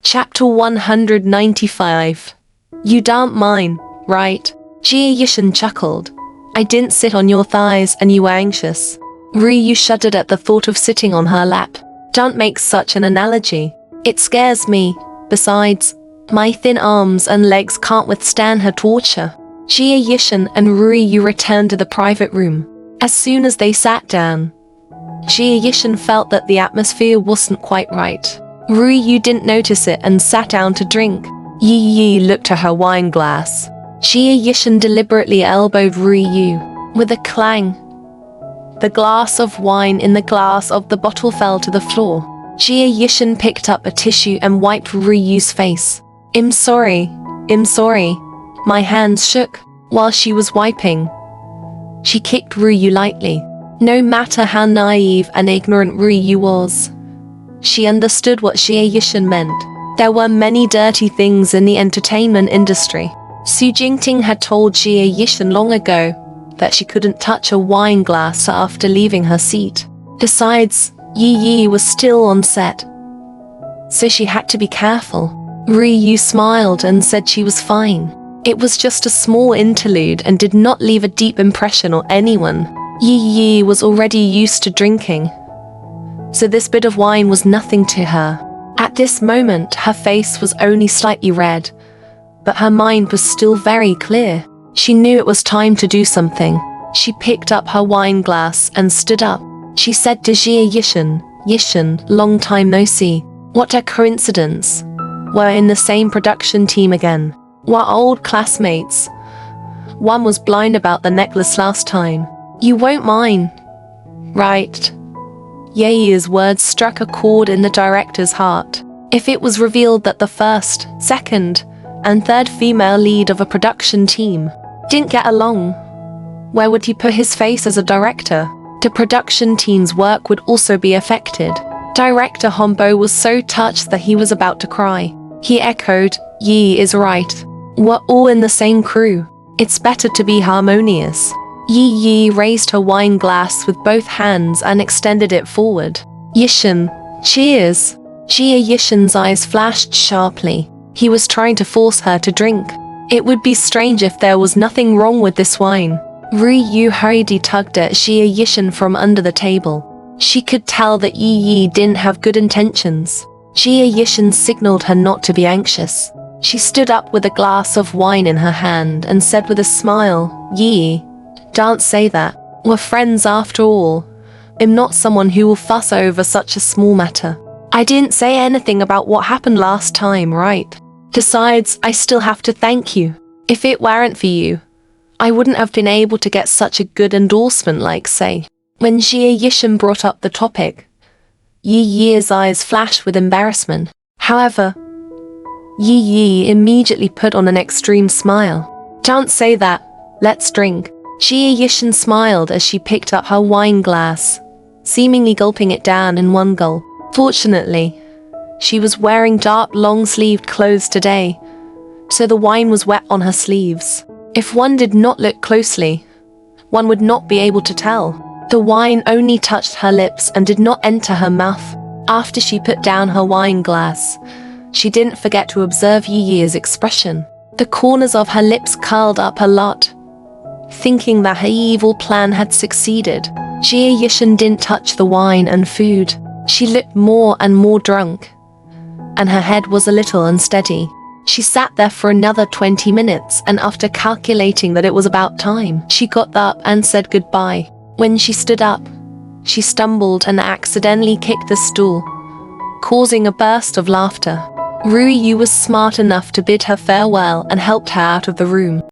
Chapter 195. You don't mind, right? Jia Yishan chuckled. I didn't sit on your thighs and you were anxious. Ryu shuddered at the thought of sitting on her lap. Don't make such an analogy. It scares me. Besides, my thin arms and legs can't withstand her torture. Jia Yishan and Ryu returned to the private room. As soon as they sat down, Jia Yishan felt that the atmosphere wasn't quite right. Ryu didn't notice it and sat down to drink. Yi looked at her wine glass. Jia Yishan deliberately elbowed Ryu. With a clang, the glass of wine in the glass of the bottle fell to the floor. Jia Yishan picked up a tissue and wiped Ryu's face. I'm sorry. My hands shook. While she was wiping, she kicked Ryu lightly. No matter how naive and ignorant Ryu was, she understood what Jia Yishan meant. There were many dirty things in the entertainment industry. Su Jingting had told Jia Yishan long ago that she couldn't touch a wine glass after leaving her seat. Besides, Yi was still on set, so she had to be careful. Ryu smiled and said she was fine. It was just a small interlude and did not leave a deep impression on anyone. Yi was already used to drinking, so this bit of wine was nothing to her. At this moment, her face was only slightly red, but her mind was still very clear. She knew it was time to do something. She picked up her wine glass and stood up. She said to Jia Yishan, long time no see. What a coincidence. We're in the same production team again. We're old classmates. One was blind about the necklace last time. You won't mind, right? Ye's words struck a chord in the director's heart. If it was revealed that the first, second, and third female lead of a production team didn't get along, where would he put his face as a director? The production team's work would also be affected. Director Hombo was so touched that he was about to cry. He echoed, Yi is right. We're all in the same crew. It's better to be harmonious. Yi raised her wine glass with both hands and extended it forward. Yishan, cheers. Jia Yishan's eyes flashed sharply. He was trying to force her to drink. It would be strange if there was nothing wrong with this wine. Ryu hurriedly tugged at Jia Yishan from under the table. She could tell that Yi didn't have good intentions. Jia Yishan signaled her not to be anxious. She stood up with a glass of wine in her hand and said with a smile, Yi, don't say that. We're friends after all. I'm not someone who will fuss over such a small matter. I didn't say anything about what happened last time, right? Besides, I still have to thank you. If it weren't for you, I wouldn't have been able to get such a good endorsement like say. When Jia Yishan brought up the topic, Yi's eyes flashed with embarrassment. However, Yi immediately put on an extreme smile. Don't say that. Let's drink. Jia Yishan smiled as she picked up her wine glass, seemingly gulping it down in one gulp. Fortunately, she was wearing dark long-sleeved clothes today, so the wine was wet on her sleeves. If one did not look closely, one would not be able to tell. The wine only touched her lips and did not enter her mouth. After she put down her wine glass, she didn't forget to observe Yi's expression. The corners of her lips curled up a lot, thinking that her evil plan had succeeded. Jia Yishan didn't touch the wine and food. She looked more and more drunk, and her head was a little unsteady. She sat there for another 20 minutes, and after calculating that it was about time, she got up and said goodbye. When she stood up, she stumbled and accidentally kicked the stool, causing a burst of laughter. Ryu was smart enough to bid her farewell and helped her out of the room.